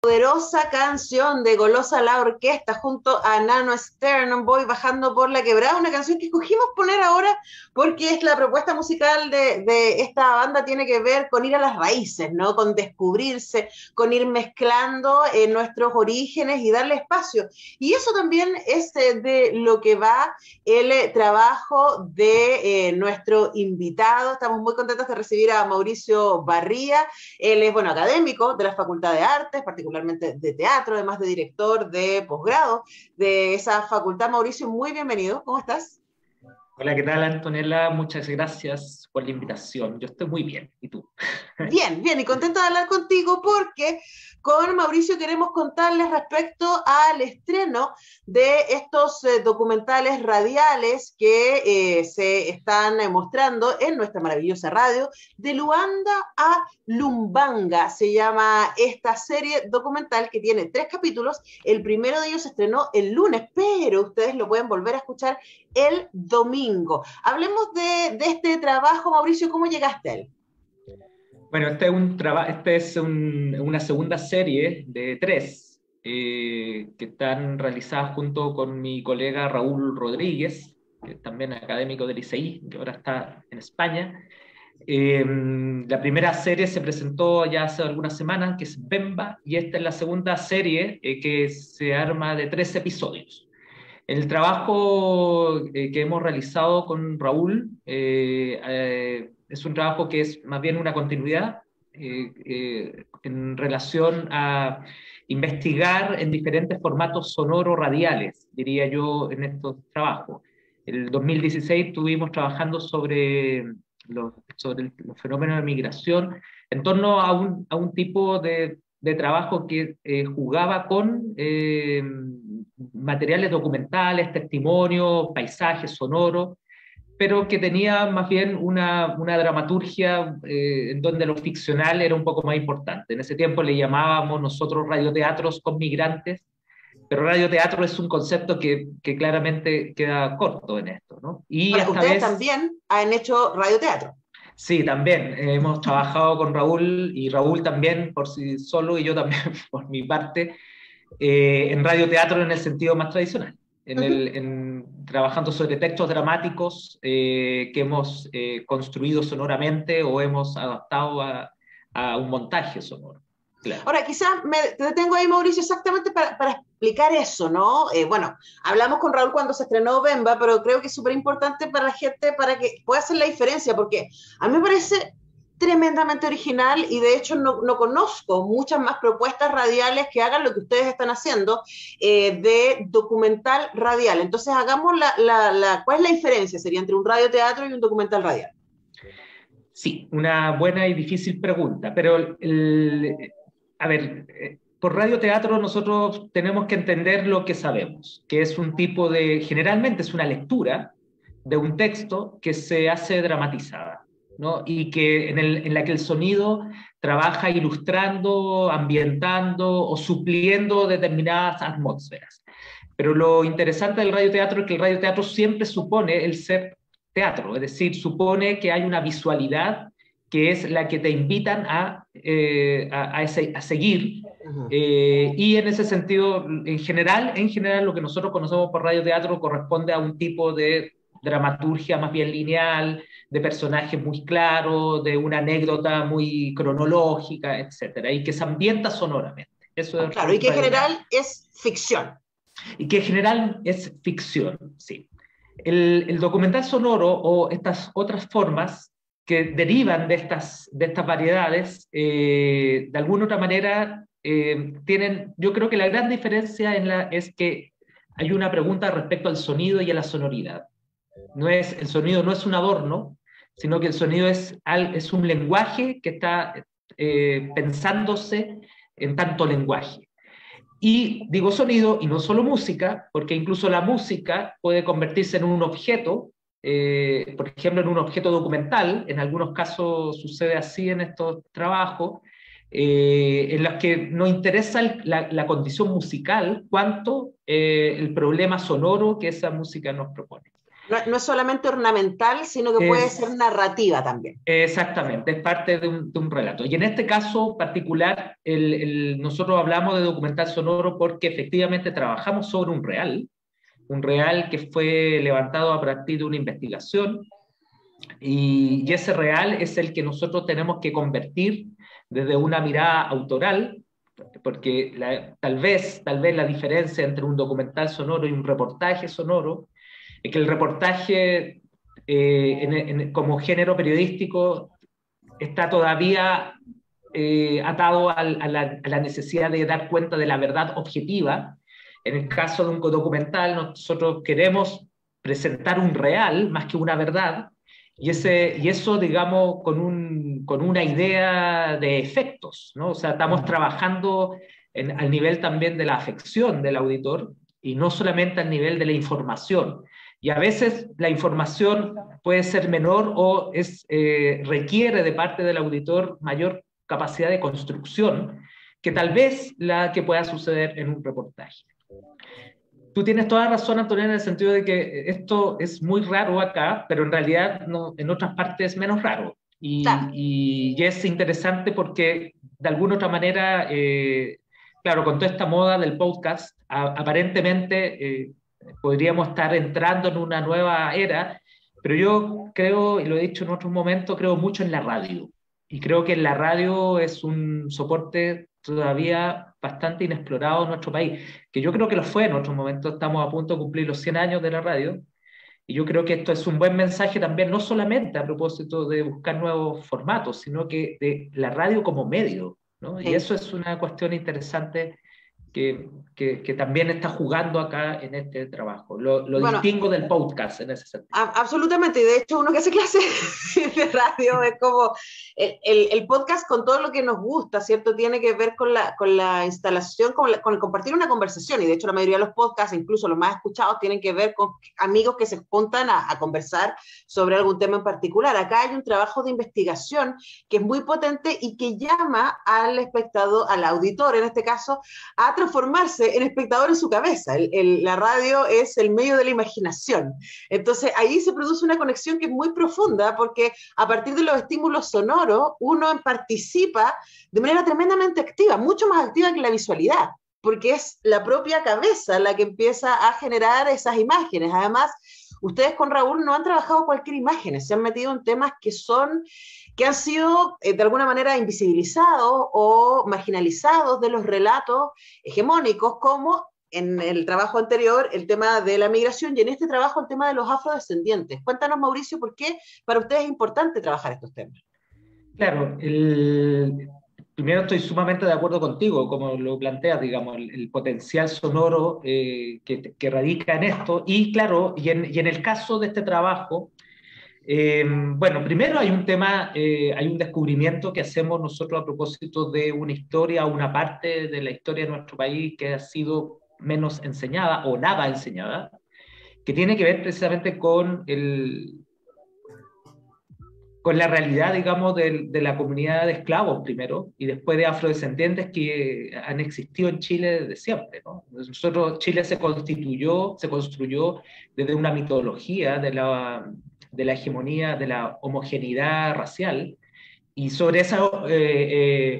Poderosa canción de Golosa la Orquesta junto a Nano Stern, Voy bajando por la quebrada, una canción que escogimos poner ahora porque es la propuesta musical de esta banda, tiene que ver con ir a las raíces, ¿no? Con descubrirse, con ir mezclando nuestros orígenes y darle espacio. Y eso también es de lo que va el trabajo de nuestro invitado. Estamos muy contentos de recibir a Mauricio Barría. Él es, bueno, académico de la Facultad de Artes, particularmente de teatro, además de director de posgrado de esa facultad. Mauricio, muy bienvenido. ¿Cómo estás? Hola, ¿qué tal, Antonella? Muchas gracias por la invitación. Yo estoy muy bien. ¿Y tú? Bien, bien, y contenta de hablar contigo porque con Mauricio queremos contarles respecto al estreno de estos documentales radiales que se están mostrando en nuestra maravillosa radio, de Luanda a Lumbanga. Se llama esta serie documental que tiene 3 capítulos. El primero de ellos se estrenó el lunes, pero ustedes lo pueden volver a escuchar el domingo. Hablemos de este trabajo, Mauricio, ¿cómo llegaste a él? Bueno, una segunda serie de 3 que están realizadas junto con mi colega Raúl Rodríguez, que es también académico del ICI, que ahora está en España. La primera serie se presentó ya hace algunas semanas, que es Bemba, y esta es la segunda serie que se arma de 3 episodios. El trabajo que hemos realizado con Raúl es un trabajo que es más bien una continuidad en relación a investigar en diferentes formatos sonoros radiales, diría yo, en estos trabajos. El 2016 estuvimos trabajando sobre los fenómenos de migración en torno a un tipo de trabajo que jugaba con materiales documentales, testimonios, paisajes sonoros, pero que tenía más bien una dramaturgia en donde lo ficcional era un poco más importante. En ese tiempo le llamábamos nosotros radioteatros con migrantes, pero radioteatro es un concepto que claramente queda corto en esto, ¿no? Y Ahora, esta ustedes vez, también han hecho radioteatro. sí, también hemos trabajado con Raúl, y Raúl también por sí solo y yo también por mi parte, en radioteatro en el sentido más tradicional, Uh -huh. trabajando sobre textos dramáticos que hemos construido sonoramente o hemos adaptado a un montaje sonoro. Claro. Ahora, quizás te detengo ahí, Mauricio, exactamente para explicar eso, ¿no? Bueno, hablamos con Raúl cuando se estrenó Bemba, pero creo que es súper importante para la gente para que pueda hacer la diferencia, porque a mí me parece tremendamente original y de hecho no conozco muchas más propuestas radiales que hagan lo que ustedes están haciendo de documental radial. Entonces, hagamos ¿cuál es la diferencia? Sería entre un radioteatro y un documental radial. Sí, una buena y difícil pregunta, pero a ver, por radioteatro nosotros tenemos que entender lo que sabemos, que es un tipo generalmente es una lectura de un texto que se hace dramatizada, ¿no? Y que en la que el sonido trabaja ilustrando, ambientando o supliendo determinadas atmósferas. Pero lo interesante del radioteatro es que el radioteatro siempre supone el ser teatro, es decir, supone que hay una visualidad que es la que te invitan a seguir. Uh -huh. Y en ese sentido, en general, lo que nosotros conocemos por radioteatro corresponde a un tipo de dramaturgia más bien lineal, de personajes muy claros, de una anécdota muy cronológica, etcétera, y que se ambienta sonoramente. Eso es Claro, y que en radioteatro. general es ficción. Y que en general es ficción, sí. El documental sonoro o estas otras formas que derivan de estas variedades, de alguna otra manera, yo creo que la gran diferencia es que hay una pregunta respecto al sonido y a la sonoridad. El sonido no es un adorno, sino que el sonido es un lenguaje que está pensándose en tanto lenguaje. Y digo sonido y no solo música, porque incluso la música puede convertirse en un objeto, por ejemplo, en un objeto documental. En algunos casos sucede así en estos trabajos, en los que no interesa la condición musical, cuanto el problema sonoro que esa música nos propone. No es solamente ornamental, sino que puede ser Es, narrativa también. exactamente, es parte de un relato. Y en este caso particular, nosotros hablamos de documental sonoro porque efectivamente trabajamos sobre un real que fue levantado a partir de una investigación, y ese real es el que nosotros tenemos que convertir desde una mirada autoral, porque tal vez la diferencia entre un documental sonoro y un reportaje sonoro es que el reportaje como género periodístico está todavía atado a la necesidad de dar cuenta de la verdad objetiva. En el caso de un documental, nosotros queremos presentar un real más que una verdad, y eso, digamos, con una idea de efectos, ¿no? O sea, estamos trabajando al nivel también de la afección del auditor y no solamente al nivel de la información. Y a veces la información puede ser menor o requiere de parte del auditor mayor capacidad de construcción que tal vez la que pueda suceder en un reportaje. Tú tienes toda razón, Antonio, en el sentido de que esto es muy raro acá, pero en realidad no, en otras partes es menos raro. Claro. Y es interesante porque, de alguna otra manera, claro, con toda esta moda del podcast, aparentemente podríamos estar entrando en una nueva era, pero yo creo, y lo he dicho en otros momentos, creo mucho en la radio. Y creo que la radio es un soporte todavía bastante inexplorado en nuestro país, que yo creo que lo fue en otros momentos. Estamos a punto de cumplir los 100 años de la radio, y yo creo que esto es un buen mensaje también, no solamente a propósito de buscar nuevos formatos, sino que de la radio como medio, ¿no? Y Sí. eso es una cuestión interesante que también está jugando acá en este trabajo. Lo Bueno, distingo del podcast en ese sentido. Absolutamente, y de hecho uno que hace clase de radio es como el podcast con todo lo que nos gusta, ¿cierto? Tiene que ver con la instalación, con el compartir una conversación, y de hecho la mayoría de los podcasts, incluso los más escuchados, tienen que ver con amigos que se juntan a conversar sobre algún tema en particular. Acá hay un trabajo de investigación que es muy potente y que llama al espectador, al auditor en este caso, a transformarse en espectador en su cabeza. La radio es el medio de la imaginación. Entonces ahí se produce una conexión que es muy profunda porque a partir de los estímulos sonoros uno participa de manera tremendamente activa, mucho más activa que la visualidad, porque es la propia cabeza la que empieza a generar esas imágenes. Además, ustedes con Raúl no han trabajado cualquier imagen, se han metido en temas que han sido de alguna manera invisibilizados o marginalizados de los relatos hegemónicos, como en el trabajo anterior el tema de la migración y en este trabajo el tema de los afrodescendientes. Cuéntanos, Mauricio, ¿por qué para ustedes es importante trabajar estos temas? Claro, primero estoy sumamente de acuerdo contigo, como lo planteas, digamos, el potencial sonoro que radica en esto. Y claro, y en el caso de este trabajo, bueno, primero hay un tema, hay un descubrimiento que hacemos nosotros a propósito de una historia, una parte de la historia de nuestro país que ha sido menos enseñada o nada enseñada, que tiene que ver precisamente con la realidad, digamos, de la comunidad de esclavos primero y después de afrodescendientes que han existido en Chile desde siempre, ¿no? Nosotros, Chile se construyó desde una mitología de la hegemonía, de la homogeneidad racial, y sobre esa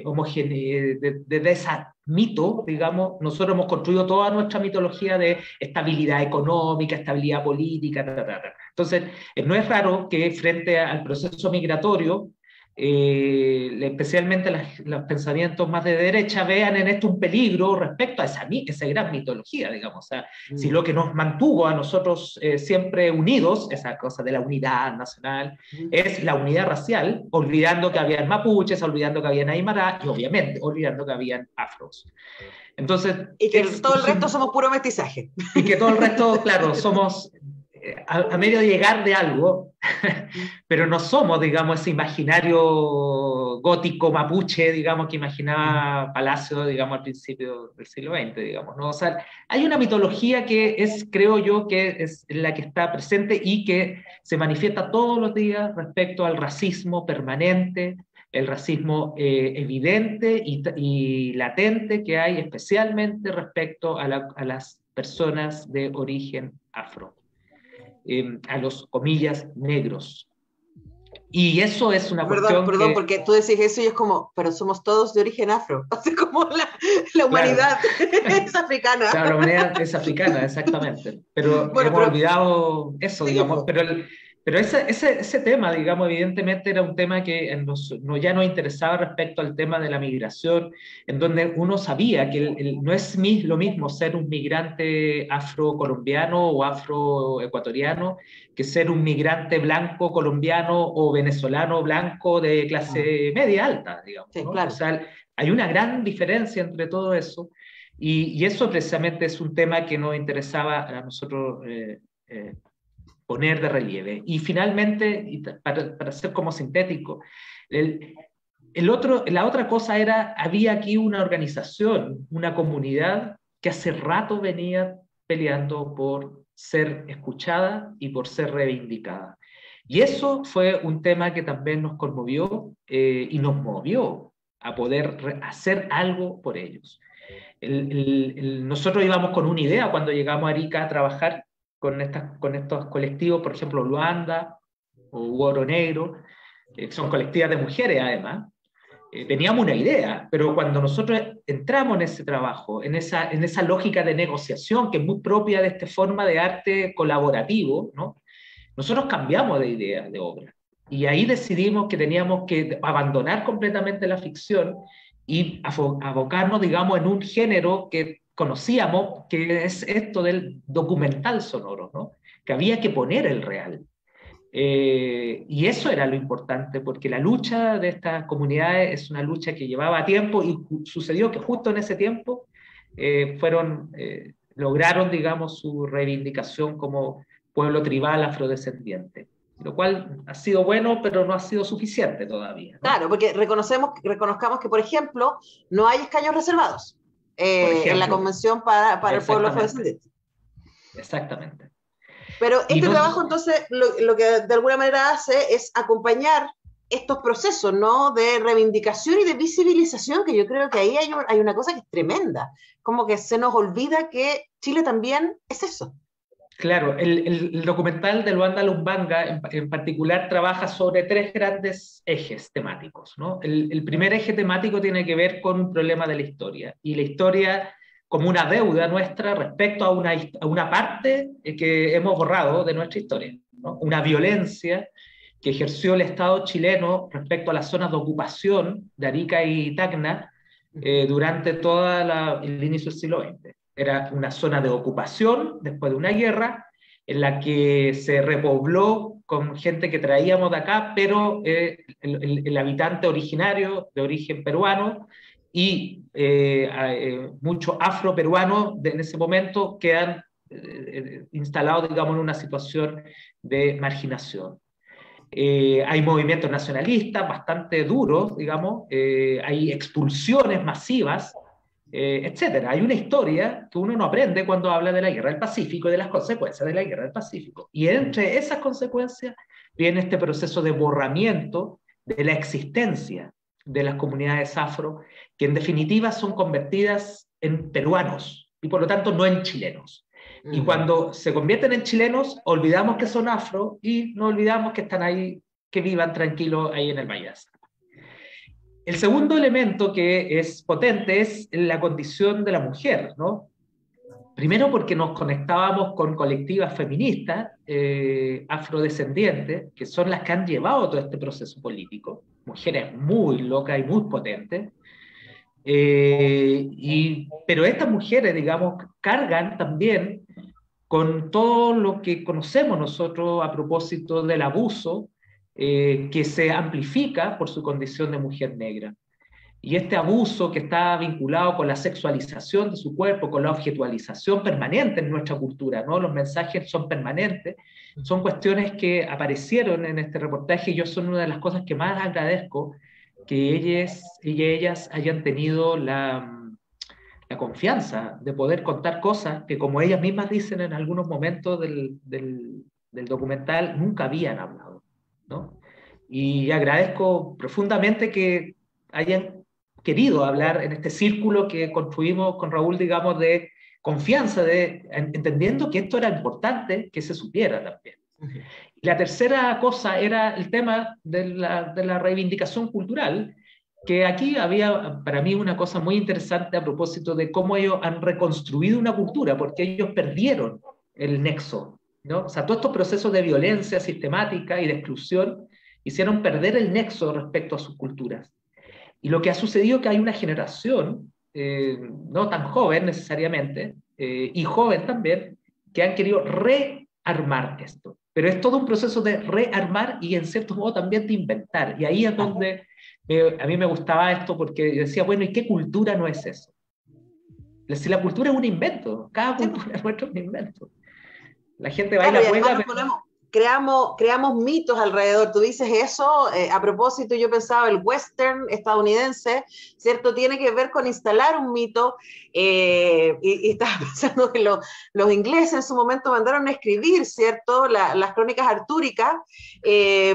homogeneidad, desde ese mito, digamos, nosotros hemos construido toda nuestra mitología de estabilidad económica, estabilidad política, ta, ta, ta. Entonces, no es raro que frente al proceso migratorio, especialmente los pensamientos más de derecha vean en esto un peligro respecto a esa gran mitología, digamos. O sea, si lo que nos mantuvo a nosotros siempre unidos, esa cosa de la unidad nacional, es la unidad racial, olvidando que habían mapuches, olvidando que habían aymara y obviamente olvidando que habían afros. Entonces, Y que todo el resto somos puro mestizaje. y que todo el resto, claro, somos a medio de llegar de algo, pero no somos, digamos, ese imaginario gótico mapuche, digamos, que imaginaba Palacio, digamos, al principio del siglo XX, digamos, ¿no? O sea, hay una mitología que es, creo yo, que es la que está presente y que se manifiesta todos los días respecto al racismo permanente, el racismo evidente y latente que hay, especialmente respecto a las personas de origen afro. a los, comillas, negros. Y eso es una Perdón, cuestión que... porque tú decís eso y es como, pero somos todos de origen afro, así como la humanidad es africana. Claro, la humanidad es africana, exactamente, pero Bueno, hemos olvidado eso, sí, digamos, pero ese tema, digamos, evidentemente era un tema que ya nos interesaba respecto al tema de la migración, en donde uno sabía que no es lo mismo ser un migrante afrocolombiano o afroecuatoriano que ser un migrante blanco colombiano o venezolano blanco de clase media alta, digamos, sí, ¿no? claro. O sea, hay una gran diferencia entre todo eso. Y eso precisamente es un tema que nos interesaba a nosotros poner de relieve. Y finalmente, para ser como sintético, la otra cosa era, había aquí una organización, una comunidad que hace rato venía peleando por ser escuchada y por ser reivindicada. Y eso fue un tema que también nos conmovió y nos movió a poder hacer algo por ellos. Nosotros íbamos con una idea cuando llegamos a Arica a trabajar con estos colectivos, por ejemplo, Luanda o Oro Negro, son colectivas de mujeres además. Teníamos una idea, pero cuando nosotros entramos en ese trabajo, en esa lógica de negociación que es muy propia de esta forma de arte colaborativo, ¿no? Nosotros cambiamos de idea de obra. Y ahí decidimos que teníamos que abandonar completamente la ficción y abocarnos, digamos, en un género que conocíamos, que es esto del documental sonoro, ¿no? Que había que poner el real. Y eso era lo importante, porque la lucha de estas comunidades es una lucha que llevaba tiempo y sucedió que justo en ese tiempo lograron, digamos, su reivindicación como pueblo tribal afrodescendiente, lo cual ha sido bueno, pero no ha sido suficiente todavía, ¿no? Claro, porque reconozcamos que, por ejemplo, no hay escaños reservados en la convención para el pueblo afrodescendiente. Exactamente. Pero este trabajo, entonces, lo que de alguna manera hace es acompañar estos procesos, ¿no? De reivindicación y de visibilización, que yo creo que ahí hay una cosa que es tremenda. Como que se nos olvida que Chile también es eso. Claro, el documental de Luanda Lumbanga en particular trabaja sobre tres grandes ejes temáticos, ¿no? El primer eje temático tiene que ver con un problema de la historia, y la historia como una deuda nuestra respecto a una parte que hemos borrado de nuestra historia, ¿no? Una violencia que ejerció el Estado chileno respecto a las zonas de ocupación de Arica y Tacna durante todo el inicio del siglo XX. Era una zona de ocupación después de una guerra en la que se repobló con gente que traíamos de acá, pero el habitante originario de origen peruano y muchos afroperuanos en ese momento quedan instalados, digamos, en una situación de marginación. Hay movimientos nacionalistas bastante duros, digamos, hay expulsiones masivas, etcétera. Hay una historia que uno no aprende cuando habla de la Guerra del Pacífico y de las consecuencias de la Guerra del Pacífico. Y entre esas consecuencias viene este proceso de borramiento de la existencia de las comunidades afro, que en definitiva son convertidas en peruanos y por lo tanto no en chilenos. Y cuando se convierten en chilenos, olvidamos que son afro y no olvidamos que están ahí, que vivan tranquilos ahí en el Valle. El segundo elemento que es potente es la condición de la mujer, ¿no? Primero porque nos conectábamos con colectivas feministas afrodescendientes, que son las que han llevado todo este proceso político, mujeres muy locas y muy potentes, pero estas mujeres, digamos, cargan también con todo lo que conocemos nosotros a propósito del abuso que se amplifica por su condición de mujer negra. Y este abuso que está vinculado con la sexualización de su cuerpo, con la objetualización permanente en nuestra cultura, ¿no? Los mensajes son permanentes, son cuestiones que aparecieron en este reportaje y yo son una de las cosas que más agradezco que ellas hayan tenido la confianza de poder contar cosas que, como ellas mismas dicen en algunos momentos del documental, nunca habían hablado, ¿no? Y agradezco profundamente que hayan querido hablar en este círculo que construimos con Raúl, digamos, de confianza, entendiendo que esto era importante que se supiera también. Y la tercera cosa era el tema de la reivindicación cultural, que aquí había para mí una cosa muy interesante a propósito de cómo ellos han reconstruido una cultura, porque ellos perdieron el nexo, ¿no? O sea, todos estos procesos de violencia sistemática y de exclusión hicieron perder el nexo respecto a sus culturas. Y lo que ha sucedido es que hay una generación, no tan joven necesariamente, y joven también, que han querido rearmar esto. Pero es todo un proceso de rearmar y en cierto modo también de inventar. Y ahí es donde a mí me gustaba esto, porque yo decía, bueno, ¿y qué cultura no es eso? Si la cultura es un invento, cada cultura nuestra es un invento. La gente baila, claro, juega, creamos mitos alrededor. Tú dices eso, a propósito, yo pensaba el western estadounidense, ¿cierto? Tiene que ver con instalar un mito, y estaba pensando que los ingleses en su momento mandaron a escribir, ¿cierto? Las crónicas artúricas,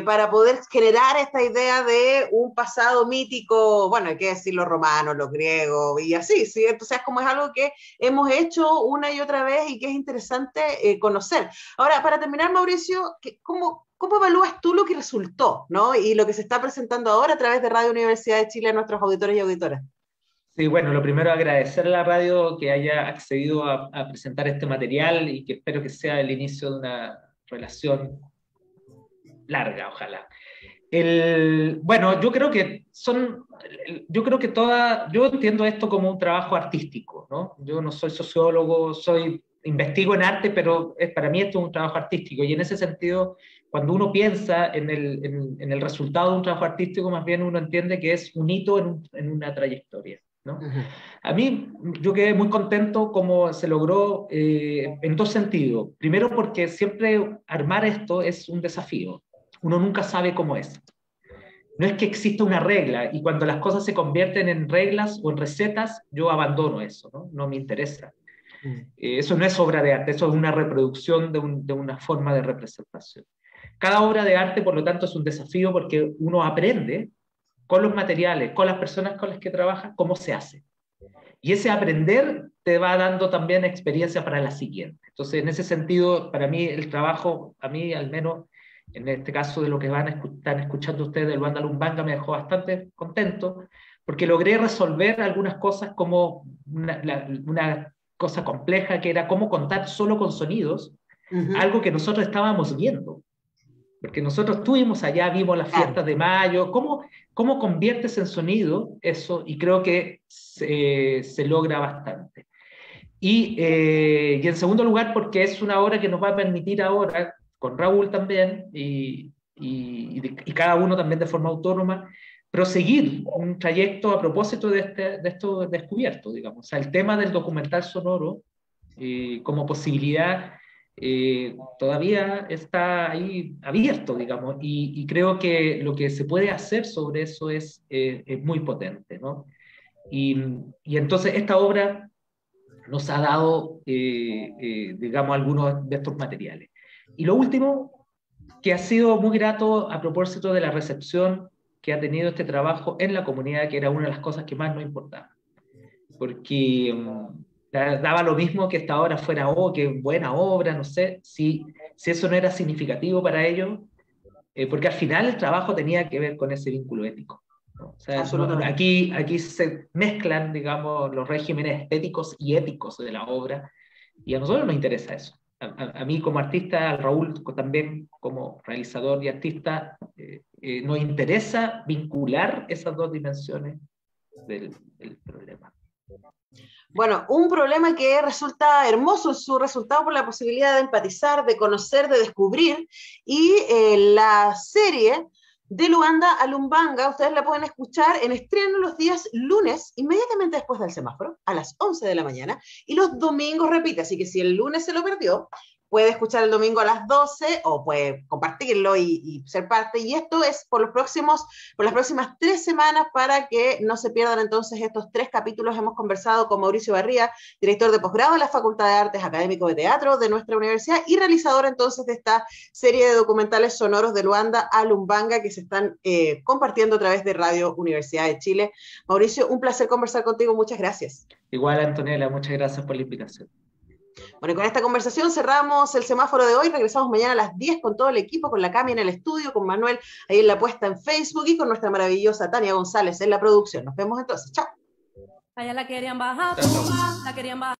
para poder generar esta idea de un pasado mítico, bueno, hay que decir los romanos, los griegos, y así, ¿cierto? O sea, es como es algo que hemos hecho una y otra vez y que es interesante conocer. Ahora, para terminar, Mauricio, ¿cómo evalúas tú lo que resultó, ¿no? Y lo que se está presentando ahora a través de Radio Universidad de Chile a nuestros auditores y auditoras? Sí, bueno, lo primero agradecer a la radio que haya accedido a presentar este material y que espero que sea el inicio de una relación larga, ojalá. Bueno, yo creo que yo entiendo esto como un trabajo artístico, ¿no? Yo no soy sociólogo, investigo en arte, pero para mí esto es un trabajo artístico, y en ese sentido, cuando uno piensa en el resultado de un trabajo artístico, más bien uno entiende que es un hito en una trayectoria, ¿no? A mí, yo quedé muy contento como se logró, en dos sentidos. Primero, porque siempre armar esto es un desafío. Uno nunca sabe cómo es. No es que exista una regla, y cuando las cosas se convierten en reglas o en recetas, yo abandono eso, ¿no? No me interesa. Eso no es obra de arte, eso es una reproducción de una forma de representación. Cada obra de arte, por lo tanto, es un desafío, porque uno aprende con los materiales, con las personas con las que trabaja, cómo se hace. Y ese aprender te va dando también experiencia para la siguiente. Entonces, en ese sentido, para mí el trabajo, a mí al menos, en este caso de lo que están escuchando ustedes del Luanda Lumbanga, me dejó bastante contento, porque logré resolver algunas cosas, como una cosa compleja, que era cómo contar solo con sonidos, algo que nosotros estábamos viendo. Porque nosotros estuvimos allá, vimos las fiestas de mayo, cómo conviertes en sonido eso, y creo que se logra bastante. Y en segundo lugar, porque es una obra que nos va a permitir ahora, con Raúl también, y cada uno también de forma autónoma, proseguir un trayecto a propósito de esto descubierto, digamos. O sea, el tema del documental sonoro como posibilidad todavía está ahí abierto, digamos, y creo que lo que se puede hacer sobre eso es muy potente, ¿no? Y entonces esta obra nos ha dado, digamos, algunos de estos materiales. Y lo último, que ha sido muy grato a propósito de la recepción que ha tenido este trabajo en la comunidad, que era una de las cosas que más nos importaba. Porque daba lo mismo que esta obra fuera, oh, qué buena obra, no sé, si eso no era significativo para ellos, porque al final el trabajo tenía que ver con ese vínculo ético, ¿no? O sea, aquí se mezclan, digamos, los regímenes estéticos y éticos de la obra, y a nosotros nos interesa eso. A mí como artista, a Raúl también como realizador y artista, nos interesa vincular esas dos dimensiones del problema. Bueno, un problema que resulta hermoso en su resultado por la posibilidad de empatizar, de conocer, de descubrir, y la serie de Luanda a Lumbanga, ustedes la pueden escuchar en estreno los días lunes, inmediatamente después del semáforo, a las 11 de la mañana, y los domingos repite, así que si el lunes se lo perdió, puede escuchar el domingo a las 12 o puede compartirlo y ser parte. Y esto es por las próximas 3 semanas, para que no se pierdan entonces estos 3 capítulos. Hemos conversado con Mauricio Barría, director de posgrado de la Facultad de Artes, académico de teatro de nuestra universidad y realizador entonces de esta serie de documentales sonoros de Luanda a Lumbanga, que se están compartiendo a través de Radio Universidad de Chile. Mauricio, un placer conversar contigo. Muchas gracias. Igual, Antonella, muchas gracias por la invitación. Bueno, y con esta conversación cerramos el semáforo de hoy. Regresamos mañana a las 10 con todo el equipo, con la Cami en el estudio, con Manuel ahí en la puesta en Facebook y con nuestra maravillosa Tania González en la producción. Nos vemos entonces. Chao. Allá la querían bajar, Chao, chao. la querían bajar.